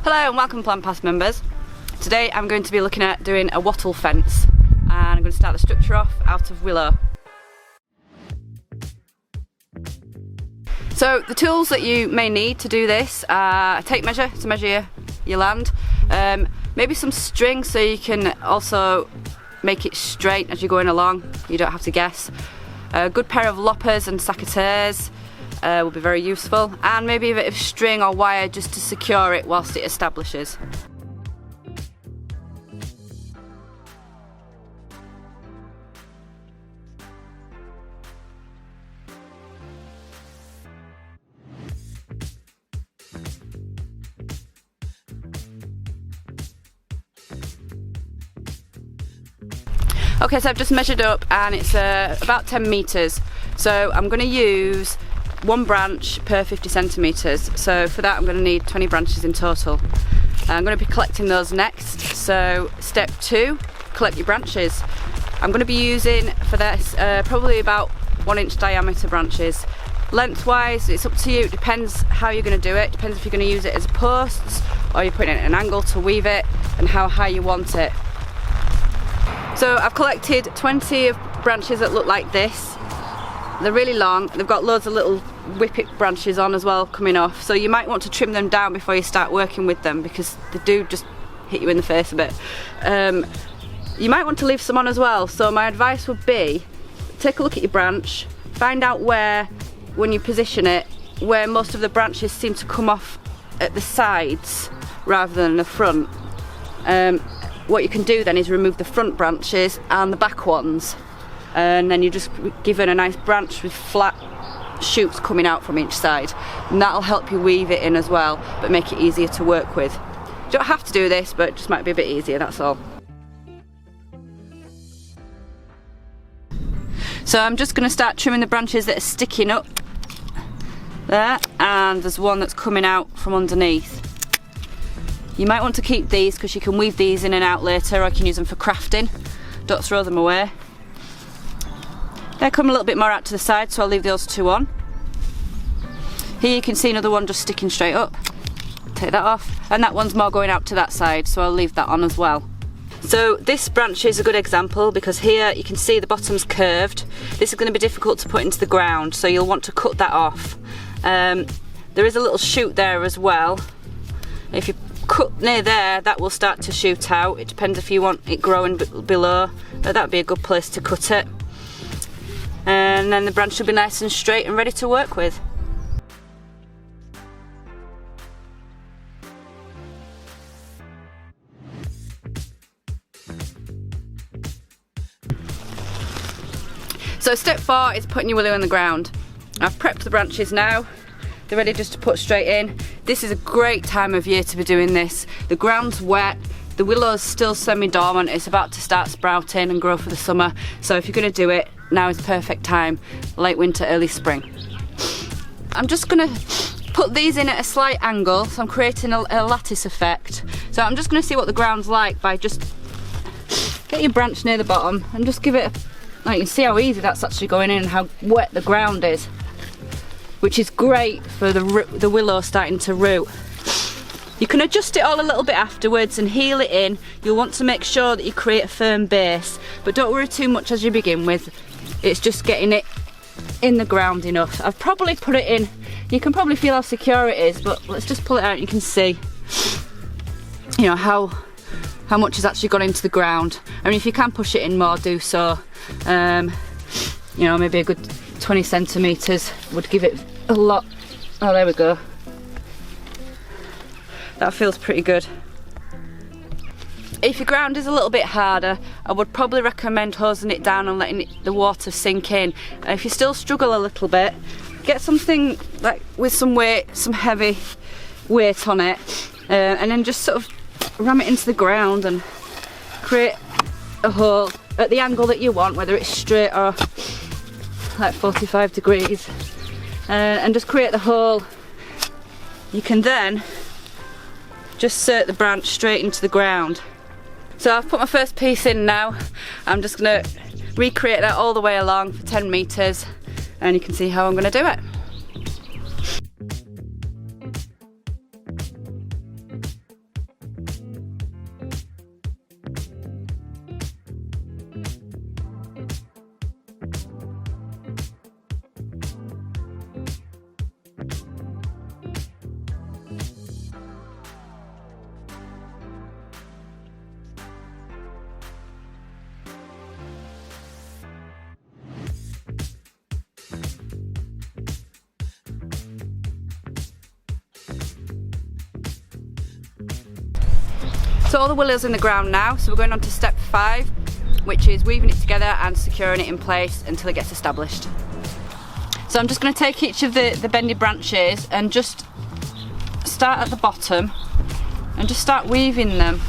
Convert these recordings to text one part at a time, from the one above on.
Hello and welcome Plant Pass members. Today I'm going to be looking at doing a wattle fence, and I'm going to start the structure off out of willow. So the tools that you may need to do this are a tape measure to measure your land, maybe some string so you can also make it straight as you're going along, you don't have to guess. A good pair of loppers and secateurs will be very useful, and maybe a bit of string or wire just to secure it whilst it establishes. Okay, so I've just measured up and it's about 10 metres. So I'm going to use one branch per 50 centimetres. So for that I'm going to need 20 branches in total. I'm going to be collecting those next. So step 2, collect your branches. I'm going to be using for this probably about 1-inch diameter branches. Lengthwise, it's up to you, it depends how you're going to do it. Depends if you're going to use it as posts or you're putting it at an angle to weave it and how high you want it. So I've collected 20 of branches that look like this. They're really long, they've got loads of little whippet branches on as well coming off, so you might want to trim them down before you start working with them because they do just hit you in the face a bit. You might want to leave some on as well, so my advice would be take a look at your branch, find out where, when you position it, where most of the branches seem to come off at the sides rather than the front. What you can do then is remove the front branches and the back ones, and then you're just given a nice branch with flat shoots coming out from each side, and that'll help you weave it in as well, but make it easier to work with. You don't have to do this, but it just might be a bit easier, that's all. So I'm just going to start trimming the branches that are sticking up there, and there's one that's coming out from underneath. You might want to keep these because you can weave these in and out later, or you can use them for crafting. Don't throw them away. They come a little bit more out to the side, so I'll leave those 2 on. Here you can see another one just sticking straight up. Take that off, and that one's more going out to that side, so I'll leave that on as well. So this branch is a good example because here you can see the bottom's curved. This is going to be difficult to put into the ground, so you'll want to cut that off. There is a little shoot there as well. If you cut near there, that will start to shoot out. It depends if you want it growing below, but that'd be a good place to cut it. And then the branch will be nice and straight and ready to work with. So step 4 is putting your willow in the ground. I've prepped the branches now. They're ready just to put straight in. This is a great time of year to be doing this. The ground's wet, the willow's still semi-dormant, it's about to start sprouting and grow for the summer. So if you're going to do it, now is the perfect time, late winter, early spring. I'm just going to put these in at a slight angle, so I'm creating a lattice effect. So I'm just going to see what the ground's like by just get your branch near the bottom and just give it a, you can see how easy that's actually going in and how wet the ground is, which is great for the willow starting to root. You can adjust it all a little bit afterwards and heel it in. You'll want to make sure that you create a firm base, but don't worry too much as you begin with. It's just getting it in the ground enough. I've probably put it in, you can probably feel how secure it is, but let's just pull it out and you can see, you know, how much has actually gone into the ground. I mean, if you can push it in more, do so. You know, maybe a good 20 centimetres would give it a lot. Oh, there we go. That feels pretty good. If your ground is a little bit harder, I would probably recommend hosing it down and letting the water sink in. And if you still struggle a little bit, get something like with some weight, some heavy weight on it, and then just sort of ram it into the ground and create a hole at the angle that you want, whether it's straight or like 45 degrees, and just create the hole. You can then just insert the branch straight into the ground. So I've put my first piece in now. I'm just going to recreate that all the way along for 10 metres, and you can see how I'm going to do it. So all the willow's in the ground now, so we're going on to step 5, which is weaving it together and securing it in place until it gets established. So I'm just going to take each of the bendy branches and just start at the bottom and just start weaving them.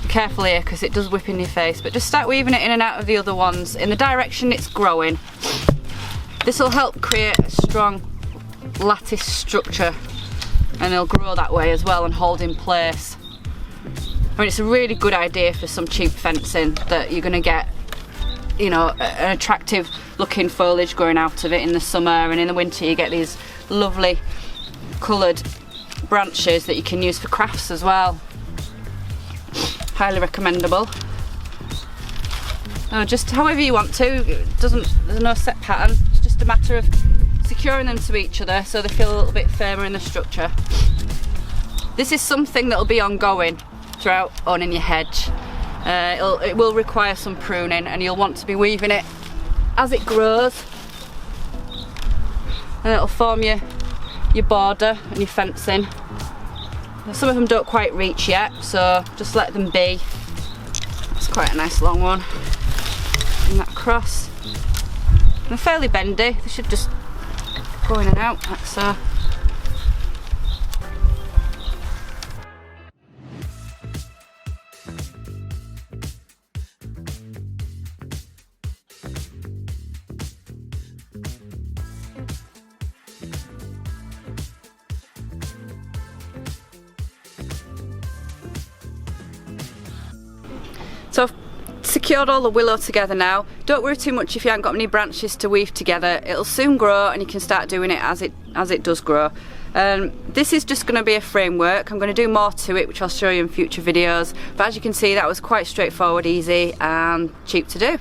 Be careful here because it does whip in your face, but just start weaving it in and out of the other ones in the direction it's growing. This will help create a strong lattice structure, and it'll grow that way as well and hold in place. I mean, it's a really good idea for some cheap fencing that you're going to get, you know, an attractive looking foliage growing out of it in the summer, and in the winter you get these lovely coloured branches that you can use for crafts as well. Highly recommendable. Just however you want to, there's no set pattern, it's just a matter of securing them to each other so they feel a little bit firmer in the structure. This is something that will be ongoing throughout owning your hedge. It will require some pruning, and you'll want to be weaving it as it grows, and it'll form your border and your fencing. Some of them don't quite reach yet, so just let them be. That's quite a nice long one. And that across. And they're fairly bendy, they should just go in and out like so. So I've secured all the willow together now. Don't worry too much if you haven't got many branches to weave together. It'll soon grow and you can start doing it as it does grow. This is just going to be a framework. I'm going to do more to it, which I'll show you in future videos. But as you can see, that was quite straightforward, easy and cheap to do.